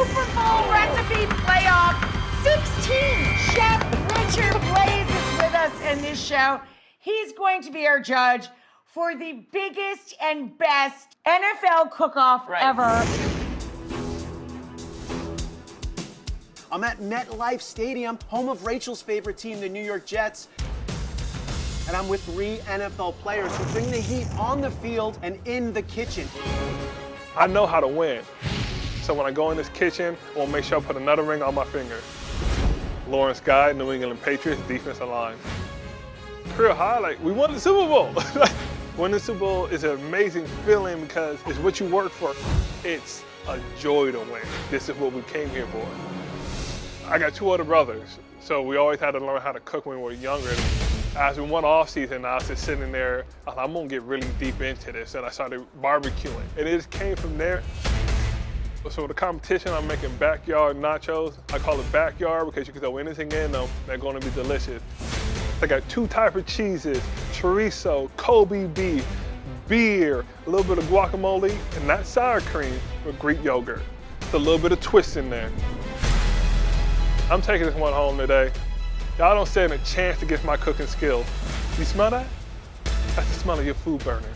Super Bowl recipe playoff. 16. Chef Richard Blaze is with us in this show. He's going to be our judge for the biggest and best NFL cook-off ever. I'm at MetLife Stadium, home of Rachel's favorite team, the New York Jets. And I'm with 3 NFL players who bring the heat on the field and in the kitchen. I know how to win. So when I go in this kitchen, I want to make sure I put another ring on my finger. Lawrence Guy, New England Patriots, defensive line. Career highlight, we won the Super Bowl. Winning the Super Bowl is an amazing feeling because it's what you work for. It's a joy to win. This is what we came here for. I got 2 older brothers, so we always had to learn how to cook when we were younger. As we went off season, I was just sitting there, I thought, I'm gonna get really deep into this, and I started barbecuing. And it just came from there. So the competition, I'm making backyard nachos. I call it backyard because you can throw anything in them, they're gonna be delicious. I got 2 types of cheeses, chorizo, Kobe beef, beer, a little bit of guacamole, and not sour cream, but Greek yogurt. It's a little bit of twist in there. I'm taking this one home today. Y'all don't stand a chance against my cooking skills. You smell that? That's the smell of your food burning.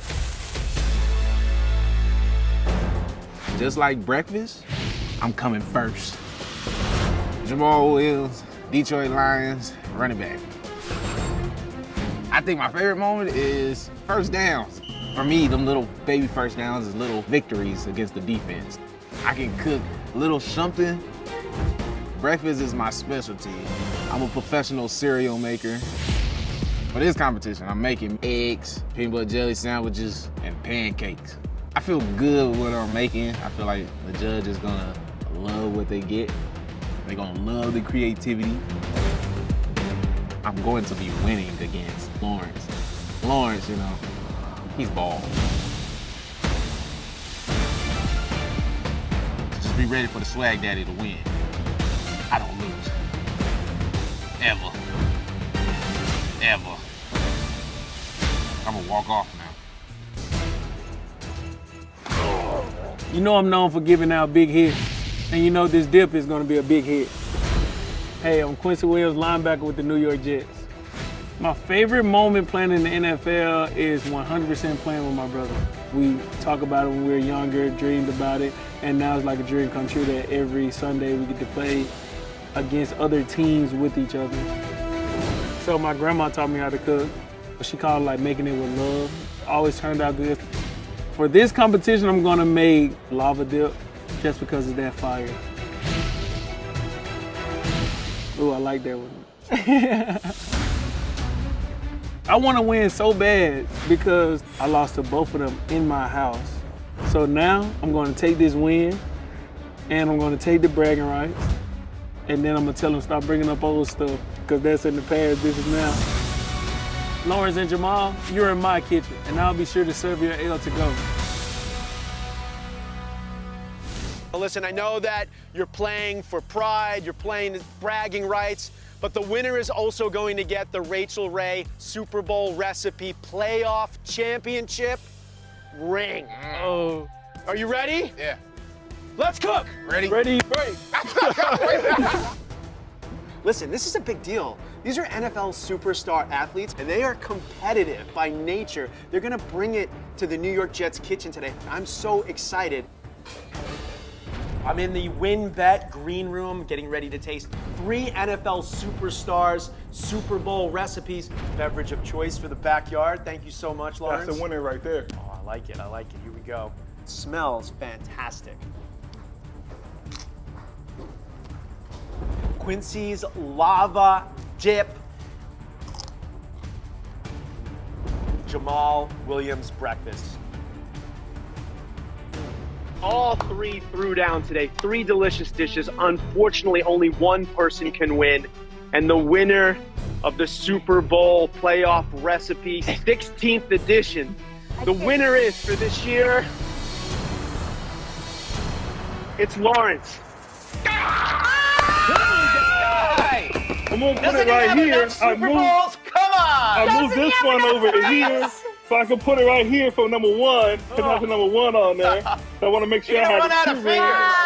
Just like breakfast, I'm coming first. Jamaal Williams, Detroit Lions, running back. I think my favorite moment is first downs. For me, them little baby first downs is little victories against the defense. I can cook a little something. Breakfast is my specialty. I'm a professional cereal maker. For this competition, I'm making eggs, peanut butter jelly sandwiches, and pancakes. I feel good with what I'm making. I feel like the judge is gonna love what they get. They're gonna love the creativity. I'm going to be winning against Lawrence. Lawrence, you know, he's bald. Just be ready for the swag daddy to win. I don't lose. Ever. Ever. I'm gonna walk off now. You know I'm known for giving out big hits, and you know this dip is gonna be a big hit. Hey, I'm Quincy Williams, linebacker with the New York Jets. My favorite moment playing in the NFL is 100% playing with my brother. We talk about it when we were younger, dreamed about it, and now it's like a dream come true that every Sunday we get to play against other teams with each other. So my grandma taught me how to cook. She called it like making it with love. Always turned out good. For this competition, I'm gonna make lava dip just because it's that fire. Ooh, I like that one. I wanna win so bad because I lost to both of them in my house. So now I'm gonna take this win and I'm gonna take the bragging rights and then I'm gonna tell them stop bringing up old stuff because that's in the past, this is now. Lawrence and Jamaal, you're in my kitchen, and I'll be sure to serve your ale to go. Listen, I know that you're playing for pride, you're playing bragging rights, but the winner is also going to get the Rachael Ray Super Bowl recipe playoff championship ring. Oh. Are you ready? Yeah. Let's cook! Ready? Ready? Listen, this is a big deal. These are NFL superstar athletes, and they are competitive by nature. They're gonna bring it to the New York Jets kitchen today. I'm so excited. I'm in the WinBet green room, getting ready to taste 3 NFL superstars Super Bowl recipes. Beverage of choice for the backyard. Thank you so much, Lawrence. That's the winner right there. Oh, I like it, I like it. Here we go. It smells fantastic. Quincy's lava dip. Jamaal Williams breakfast. All 3 threw down today. 3 delicious dishes. Unfortunately, only one person can win. And the winner of the Super Bowl playoff recipe, 16th edition. The winner is for this year, it's Lawrence. I'm gonna put it right here. I moved this one over to here, so I can put it right here for number 1, because I have number 1 on there. So I want to make sure I have 2 rings.